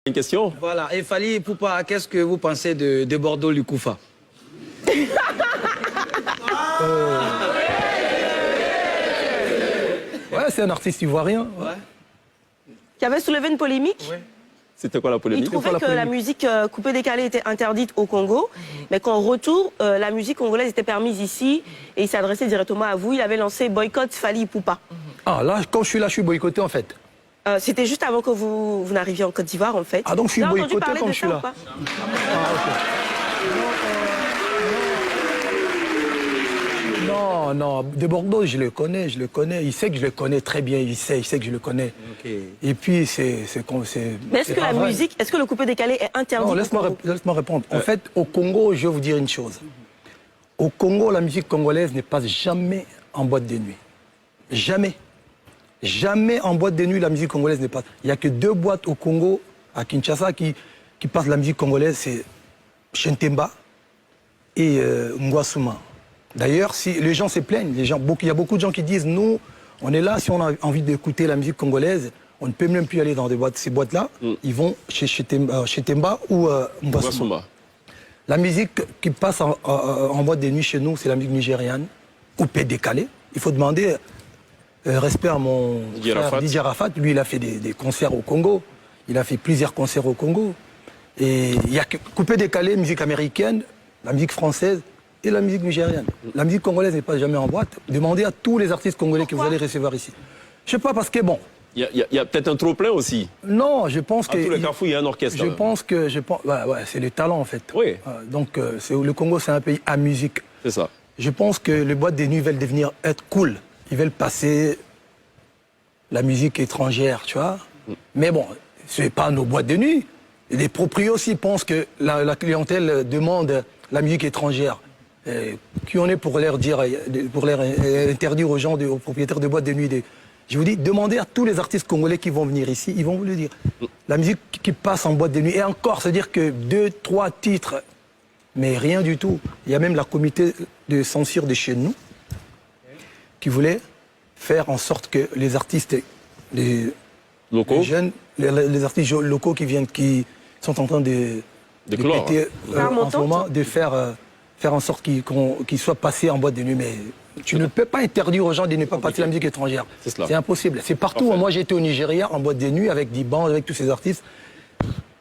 Une question? Voilà, et Fally Ipupa, qu'est-ce que vous pensez de Bordeaux Lukufa? Ouais, c'est un artiste ivoirien. Ouais. Qui avait soulevé une polémique. Ouais. C'était quoi la Il polémique? trouvait que la musique coupée-décalée était interdite au Congo, mais qu'en retour, la musique congolaise était permise ici, et il s'adressait directement à vous. Il avait lancé boycott Fally Ipupa. Ah, là, quand je suis là, je suis boycotté, en fait. C'était juste avant que vous n'arriviez en Côte d'Ivoire, en fait. Ah, donc je suis Vous avez entendu boycotté parler quand de je suis ça là. ou pas? Ah, ok. Non, non, de Bordeaux, je le connais. Il sait que je le connais très bien, il sait que je le connais. Okay. Et puis, c'est Mais est-ce que la musique, est-ce que le coupé-décalé est interdit? Non, laisse-moi répondre. En fait, au Congo, je vais vous dire une chose. Au Congo, la musique congolaise ne passe jamais en boîte de nuit. Jamais. Jamais en boîte de nuit, la musique congolaise ne passe. Il n'y a que 2 boîtes au Congo, à Kinshasa, qui passent la musique congolaise, c'est Chentemba et Ngwasuma. D'ailleurs, si les gens se plaignent, il y a beaucoup de gens qui disent, nous, on est là, si on a envie d'écouter la musique congolaise, on ne peut même plus aller dans ces boîtes-là. Ils vont chez Temba ou Ngwasuma. La musique qui passe en boîte de nuit chez nous, c'est la musique nigériane, coupée, décalée. Il faut demander respect à mon frère Didier Arafat. Lui, il a fait des concerts au Congo. Il a fait plusieurs concerts au Congo. Et il y a coupé, décalé, musique américaine, la musique française et la musique nigériane. La musique congolaise n'est pas jamais en boîte. Demandez à tous les artistes congolais que vous allez recevoir ici. Je sais pas, parce que bon... Il y a peut-être un trop-plein aussi. Non, je pense que... À tous les carrefours, il y a un orchestre. Je pense que... Ouais, c'est les talents, en fait. Oui. Donc, le Congo, c'est un pays à musique. C'est ça. Je pense que les boîtes de nuit veulent devenir être cool. Ils veulent passer la musique étrangère, tu vois. Mais bon, ce n'est pas nos boîtes de nuit. Et les proprios aussi pensent que la clientèle demande la musique étrangère. Qui on est pour leur dire, pour leur interdire aux gens, aux propriétaires de boîtes de nuit. Je vous dis, demandez à tous les artistes congolais qui vont venir ici, ils vont vous le dire. La musique qui passe en boîte de nuit, et encore, c'est-à-dire que 2, 3 titres, mais rien du tout. Il y a même la comité de censure de chez nous qui voulait faire en sorte que les artistes, les jeunes, les artistes locaux qui sont en train de péter en ce moment, de faire en sorte qu'ils soient passés en boîte de nuit. Mais tu ne peux pas interdire aux gens de ne pas passer la musique étrangère. C'est impossible. C'est partout. Moi, j'ai été au Nigeria en boîte de nuit avec Diban, avec tous ces artistes.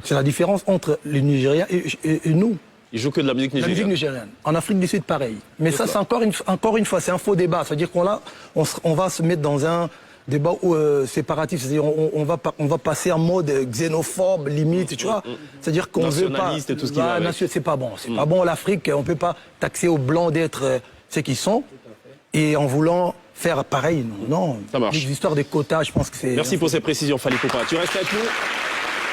C'est la différence entre le Nigeria et nous. Ils jouent que de la musique nigériane. La musique nigériane. En Afrique du Sud, pareil. Mais ça, c'est encore une fois, c'est un faux débat. C'est-à-dire qu'on va se mettre dans un débat séparatiste. C'est-à-dire on va passer en mode xénophobe, limite, tu vois. C'est-à-dire qu'on veut pas... Nationaliste et tout ce qui va avec. C'est pas bon. C'est pas bon l'Afrique. On peut pas taxer aux Blancs d'être ce qu'ils sont. Et en voulant faire pareil, non. Ça marche. Les histoires des quotas, je pense que c'est... Merci pour ces précisions, Fally Ipupa. Tu restes avec nous?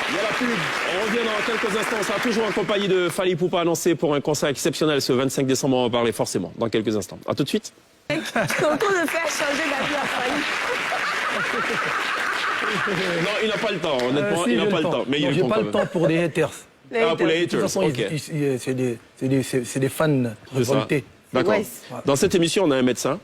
Il y a la pub. On revient dans quelques instants. On sera toujours en compagnie de Fally Ipupa annoncé pour un concert exceptionnel ce 25 décembre. On va en parler forcément dans quelques instants. A tout de suite. Content de faire changer d'avis à Fally. Non, il n'a pas le temps. Honnêtement, il n'a pas le temps. Mais j'ai pas le temps pour des haters. Ah, pour les haters. De toute façon, c'est des fans révoltés. D'accord. Ouais. Dans cette émission, on a un médecin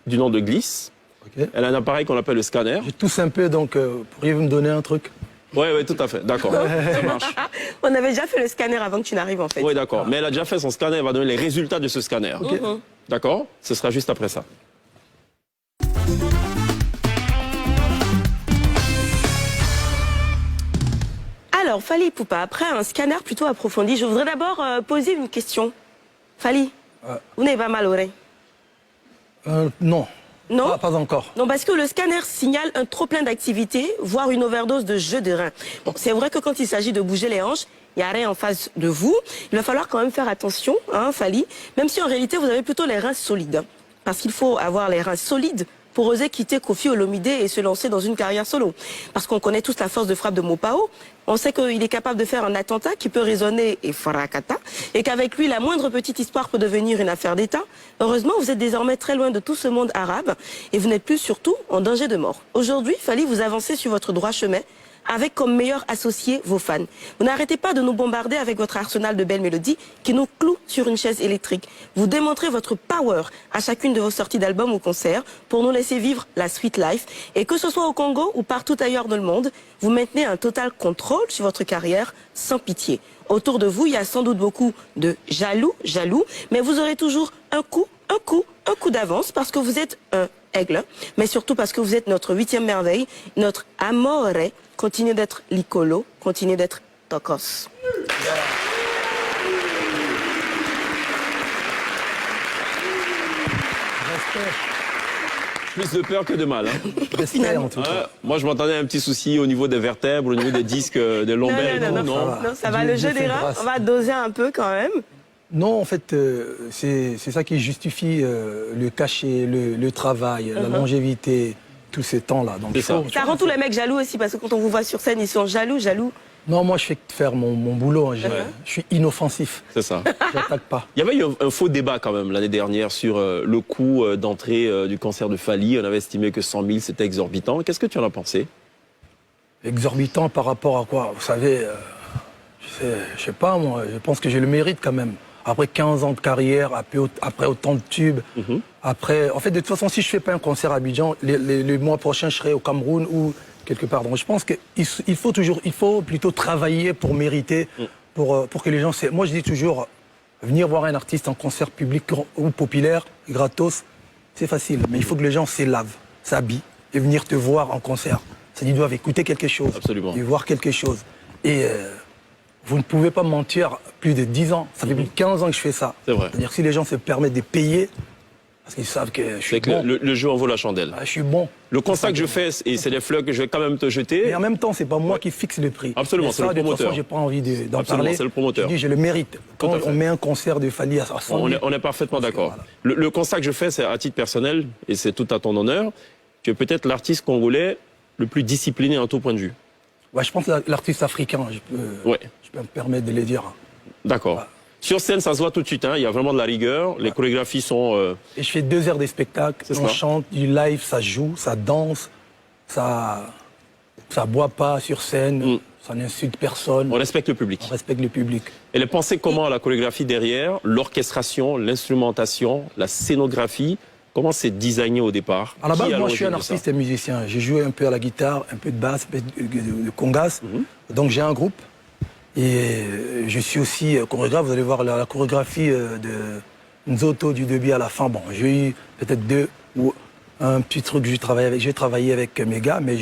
du nom de Glisse. Okay. Elle a un appareil qu'on appelle le scanner. J'ai tousse un peu, donc pourriez-vous me donner un truc? Oui, tout à fait. D'accord. Ça marche. On avait déjà fait le scanner avant que tu n'arrives, en fait. Oui, d'accord. Mais elle a déjà fait son scanner. Elle va donner les résultats de ce scanner. Okay. D'accord? Ce sera juste après ça. Alors, Fally Ipupa, après un scanner plutôt approfondi, je voudrais d'abord poser une question. Fally, vous n'avez pas mal au rein? Non. Non? Pas encore. Non, parce que le scanner signale un trop-plein d'activité, voire une overdose de jeu de rein. Bon, c'est vrai que quand il s'agit de bouger les hanches, il n'y a rien en face de vous. Il va falloir quand même faire attention, hein, Fally, même si en réalité vous avez plutôt les reins solides. Parce qu'il faut avoir les reins solides pour oser quitter Koffi Olomide et se lancer dans une carrière solo. Parce qu'on connaît tous la force de frappe de Mopao. On sait qu'il est capable de faire un attentat qui peut résonner et farakata, et qu'avec lui, la moindre petite histoire peut devenir une affaire d'État. Heureusement, vous êtes désormais très loin de tout ce monde arabe, et vous n'êtes plus surtout en danger de mort. Aujourd'hui, Fally, vous avancez sur votre droit chemin, avec comme meilleur associé vos fans. Vous n'arrêtez pas de nous bombarder avec votre arsenal de belles mélodies qui nous clouent sur une chaise électrique. Vous démontrez votre power à chacune de vos sorties d'albums ou concerts pour nous laisser vivre la sweet life. Et que ce soit au Congo ou partout ailleurs dans le monde, vous maintenez un total contrôle sur votre carrière sans pitié. Autour de vous, il y a sans doute beaucoup de jaloux, mais vous aurez toujours un coup d'avance parce que vous êtes un aigle, mais surtout parce que vous êtes notre 8e merveille, notre amore. Continuez d'être l'icolo, continuez d'être tokos. Plus de peur que de mal. Hein. Respect, en tout cas. Moi, je m'entendais un petit souci au niveau des vertèbres, au niveau des disques, des lombaires. Non, ça va. Le jeu des reins, on va doser un peu quand même. Non, en fait, c'est ça qui justifie le cachet, le travail, la longévité, tous ces temps-là. Donc, ça rend tous les mecs jaloux aussi, parce que quand on vous voit sur scène, ils sont jaloux. Non, moi, je fais que faire mon boulot. Hein. Je suis inoffensif. C'est ça. J'attaque pas. Il y avait eu un faux débat quand même l'année dernière sur le coût d'entrée du concert de Fally. On avait estimé que 100 000, c'était exorbitant. Qu'est-ce que tu en as pensé? Exorbitant par rapport à quoi? Vous savez, je sais pas, moi, je pense que j'ai le mérite quand même. Après 15 ans de carrière, après autant de tubes, après... En fait, de toute façon, si je fais pas un concert à Abidjan, les mois prochains, je serai au Cameroun ou quelque part. Donc, je pense qu'il faut plutôt travailler pour mériter, pour que les gens... Moi, je dis toujours, venir voir un artiste en concert public ou populaire, gratos, c'est facile. Mais il faut que les gens s'élavent, s'habillent et venir te voir en concert. C'est-à-dire qu'ils doivent écouter quelque chose. Absolument. Et voir quelque chose. Et... vous ne pouvez pas mentir plus de 10 ans. Ça fait plus de 15 ans que je fais ça. C'est vrai. C'est-à-dire que si les gens se permettent de payer, parce qu'ils savent que je suis bon. Le jeu en vaut la chandelle. Je suis bon. Le constat que je fais, et c'est des fleurs que je vais quand même te jeter. Mais en même temps, c'est pas moi qui fixe le prix. Absolument, c'est le promoteur. De toute façon, j'ai pas envie d'en parler. C'est le promoteur. Je dis, je le mérite. Quand on met un concert de Fally à 100 000, on est parfaitement d'accord. Voilà. Le constat que je fais, c'est à titre personnel, et c'est tout à ton honneur, que peut-être l'artiste congolais le plus discipliné en tout point de vue. Ouais, je pense que l'artiste africain, je peux me permettre de le dire. D'accord. Ouais. Sur scène, ça se voit tout de suite, hein. Il y a vraiment de la rigueur, les chorégraphies sont... Et je fais 2 heures de spectacle, on chante, du live, ça joue, ça danse, ça boit pas sur scène, ça n'insulte personne. On respecte le public. On respecte le public. Et les pensées comment la chorégraphie derrière, l'orchestration, l'instrumentation, la scénographie, comment c'est designé au départ? À la base, moi, je suis un artiste et musicien. J'ai joué un peu à la guitare, un peu de basse, un peu de congas. Donc, j'ai un groupe. Et je suis aussi chorégraphe. Vous allez voir la chorégraphie de Nzoto du début à la fin. Bon, j'ai eu peut-être 2 ou un petit truc que j'ai travaillé avec. J'ai travaillé avec mes gars, mais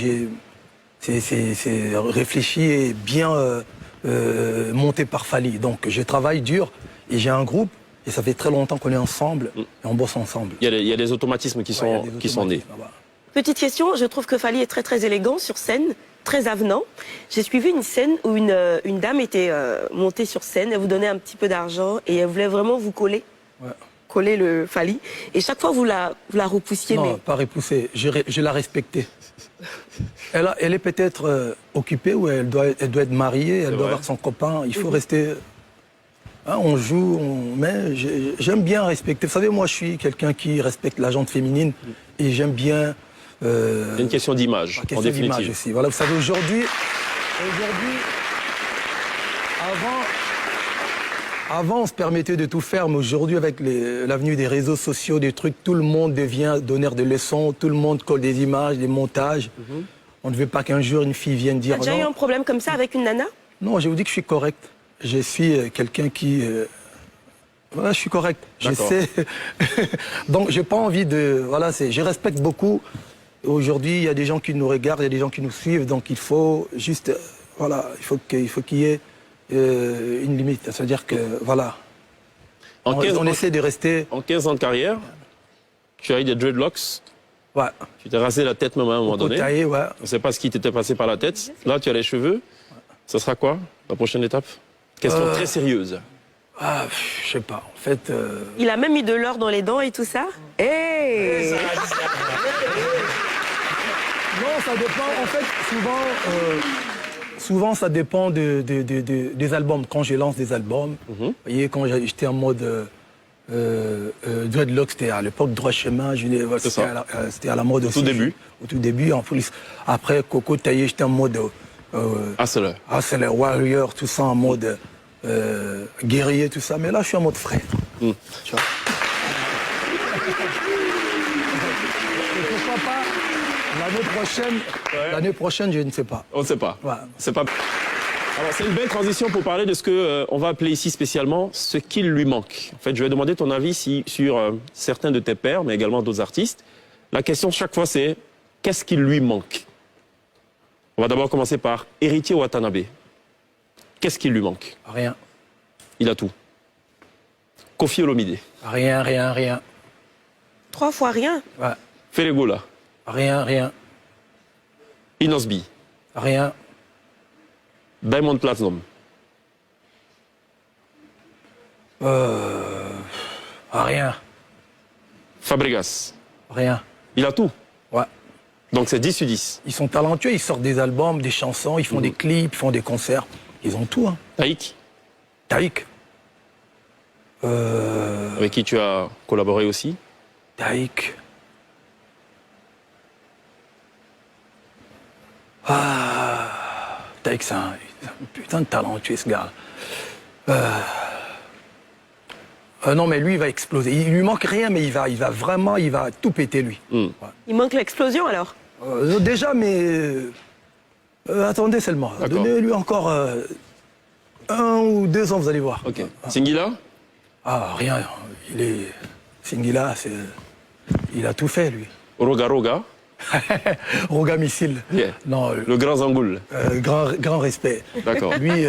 c'est réfléchi et bien monté par Fally. Donc, je travaille dur et j'ai un groupe. Et ça fait très longtemps qu'on est ensemble et on bosse ensemble. Il y a des automatismes qui sont nés. Petite question, je trouve que Fally est très très élégant sur scène, très avenant. J'ai suivi une scène où une dame était montée sur scène, elle vous donnait un petit peu d'argent et elle voulait vraiment vous coller. Ouais. Coller le Fally. Et chaque fois vous la repoussiez. Non, pas repousser, je la respectais. Elle est peut-être occupée ou elle doit être mariée, elle doit avoir son copain, il faut rester... Hein, on joue, mais j'aime bien respecter. Vous savez, moi, je suis quelqu'un qui respecte la gente féminine et j'aime bien... C'est une question d'image, en définitive. Aussi. Voilà, vous savez, aujourd'hui, avant, on se permettait de tout faire, mais aujourd'hui, avec l'avenue des réseaux sociaux, des trucs, tout le monde devient donneur de leçons, tout le monde colle des images, des montages. On ne veut pas qu'un jour, une fille vienne dire... Tu as déjà eu un problème comme ça avec une nana? Non, je vous dis que je suis correct. Je suis quelqu'un qui... Voilà, je suis correct. Je sais. Donc, j'ai pas envie de... Voilà, je respecte beaucoup. Aujourd'hui, il y a des gens qui nous regardent, il y a des gens qui nous suivent. Donc, il faut juste... Voilà, il faut qu'il y ait une limite. C'est-à-dire que, voilà. On essaie de rester... En 15 ans de carrière, tu as eu des dreadlocks. Ouais. Tu t'es rasé la tête même à un moment donné. Taillé, ouais. On ne sait pas ce qui t'était passé par la tête. Là, tu as les cheveux. Ça sera quoi, la prochaine étape? Question très sérieuse. Ah, je sais pas, en fait... Il a même mis de l'or dans les dents et tout ça. Hey Non, ça dépend, en fait, souvent ça dépend des albums. Quand je lance des albums, vous voyez, quand j'étais en mode dreadlock, c'était à l'époque droit chemin, c'était à la mode aussi. Au tout début. Au tout début, en plus. Après, Coco taillé, j'étais en mode Hustler. c'est les warriors, tout ça en mode guerrier, tout ça. Mais là, je suis en mode frère. Tu vois. Pourquoi pas l'année prochaine, je ne sais pas. On ne sait pas. Ouais. C'est pas. Alors, c'est une belle transition pour parler de ce que on va appeler ici spécialement ce qu'il lui manque. En fait, je vais demander ton avis sur certains de tes pairs, mais également d'autres artistes. La question chaque fois, c'est qu'est-ce qu'il lui manque? On va d'abord commencer par Héritier Watanabe. Qu'est-ce qu'il lui manque? Rien. Il a tout. Koffi Olomide. Rien. 3 fois rien. Ouais. Feregola. Rien. Inosbi. Rien. Diamond Platinum. Rien. Fabregas. Rien. Il a tout. Ouais. Donc c'est 10 sur 10. Ils sont talentueux, ils sortent des albums, des chansons, ils font des clips, ils font des concerts. Ils ont tout, hein. Taïk, Taïk. avec qui tu as collaboré aussi. Taïk. Taïk, c'est un putain de talentueux, ce gars. Non, mais lui, il va exploser. Il lui manque rien, mais il va tout péter, lui. Ouais. Il manque l'explosion alors. Déjà, mais... attendez seulement. D'accord. Donnez-lui encore 1 ou 2 ans, vous allez voir. Ok. Singila, Ah, rien. Singila, il a tout fait, lui. Roga Roga, Roga Missile. Yeah. Non, le Grand Zangoul. grand respect. D'accord. Lui,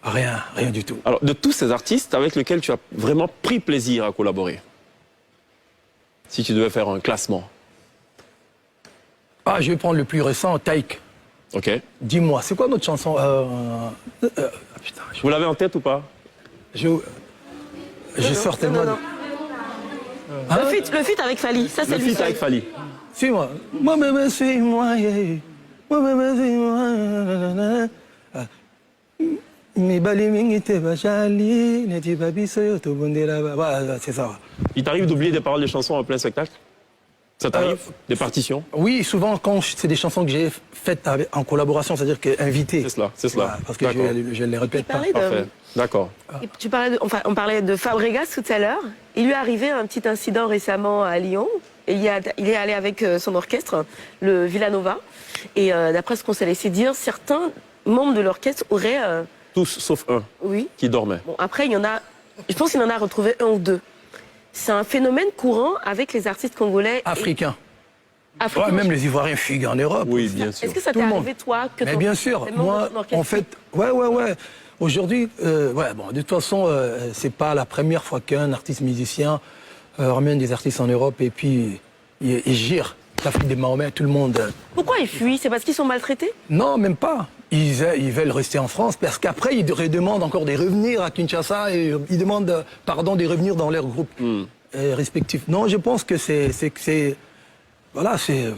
rien du tout. Alors, de tous ces artistes avec lesquels tu as vraiment pris plaisir à collaborer, si tu devais faire un classement. Ah, je vais prendre le plus récent, Taïk. Ok. Dis-moi, c'est quoi notre chanson putain, Vous l'avez en tête ou pas? je sors tellement... non. Le feat avec Fally, ça c'est Le lui. feat avec Fally. Suis-moi. Moi, bébé, suis-moi, yeah. Moi, bébé, suis-moi. Mi bali mingi te bajali, ne ti babi soyo to bondela ba. Voilà, c'est ça. Il t'arrive d'oublier des paroles des chansons en plein spectacle? Ça t'arrive? Des partitions? Oui, souvent, quand c'est des chansons que j'ai faites en collaboration, c'est-à-dire qu'invitées. C'est cela, c'est cela. Voilà, parce que D'accord. je ne les répète pas. parlait de- Parfait. D'accord. On parlait de Fabregas tout à l'heure. Il lui est arrivé un petit incident récemment à Lyon. Et il est allé avec son orchestre, le Villanova. Et d'après ce qu'on s'est laissé dire, certains membres de l'orchestre auraient... Tous sauf un oui. qui dormait. Bon, après, il y en a... Je pense qu'il en a retrouvé 1 ou 2. C'est un phénomène courant avec les artistes congolais. Africains. Africains. Ouais, même les Ivoiriens fuguent en Europe. Oui, bien sûr. Est-ce que ça Tout t'est le monde. arrivé, toi, que Mais ton- bien sûr, les membres moi, de ton orchestre en fait, ouais. Aujourd'hui, de toute façon, c'est pas la première fois qu'un artiste musicien ramène des artistes en Europe et puis il gire l'Afrique des Mahomet, tout le monde. Pourquoi ils fuient? C'est parce qu'ils sont maltraités? Non, même pas. Ils veulent rester en France parce qu'après, ils demandent encore des revenus à Kinshasa et ils demandent, pardon, des revenus dans leurs groupes respectifs. Non, je pense que voilà, c'est...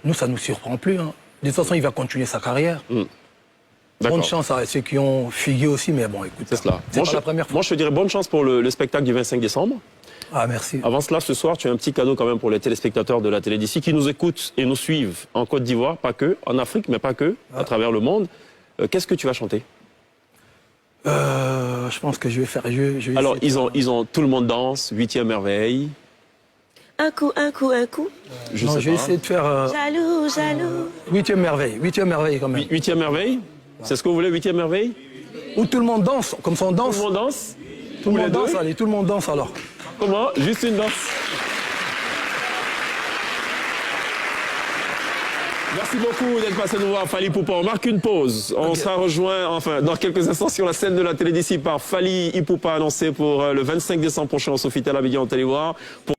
Nous, ça nous surprend plus. Hein. De toute façon, il va continuer sa carrière. D'accord. Bonne chance à ceux qui ont fugué aussi, mais bon, écoute. C'est cela. C'est pas la première fois. Moi, je te dirais bonne chance pour le spectacle du 25 décembre. Ah, merci. Avant cela, ce soir, tu as un petit cadeau quand même pour les téléspectateurs de la télé d'ici qui nous écoutent et nous suivent en Côte d'Ivoire, pas que, en Afrique, mais pas que, à travers le monde. Qu'est-ce que tu vas chanter? Je pense que je vais faire... je vais Alors, essayer ils ont Tout le monde danse, 8e merveille. Un coup. Je non, sais je vais pas. essayer de faire Jaloux. 8e merveille quand même. 8e merveille? C'est ce que vous voulez, 8e merveille? Où tout le monde danse, comme ça on danse. Tout le monde danse? Tout le Ou les monde deux? danse, allez, tout le monde danse alors. Comment? Juste une danse. Merci beaucoup d'être passé nous voir, Fally Ipupa. On marque une pause. On sera rejoint, dans quelques instants sur la scène de la télé d'ici par Fally Ipupa, annoncé pour le 25 décembre prochain au Sofitel Abidjan en Télévoir.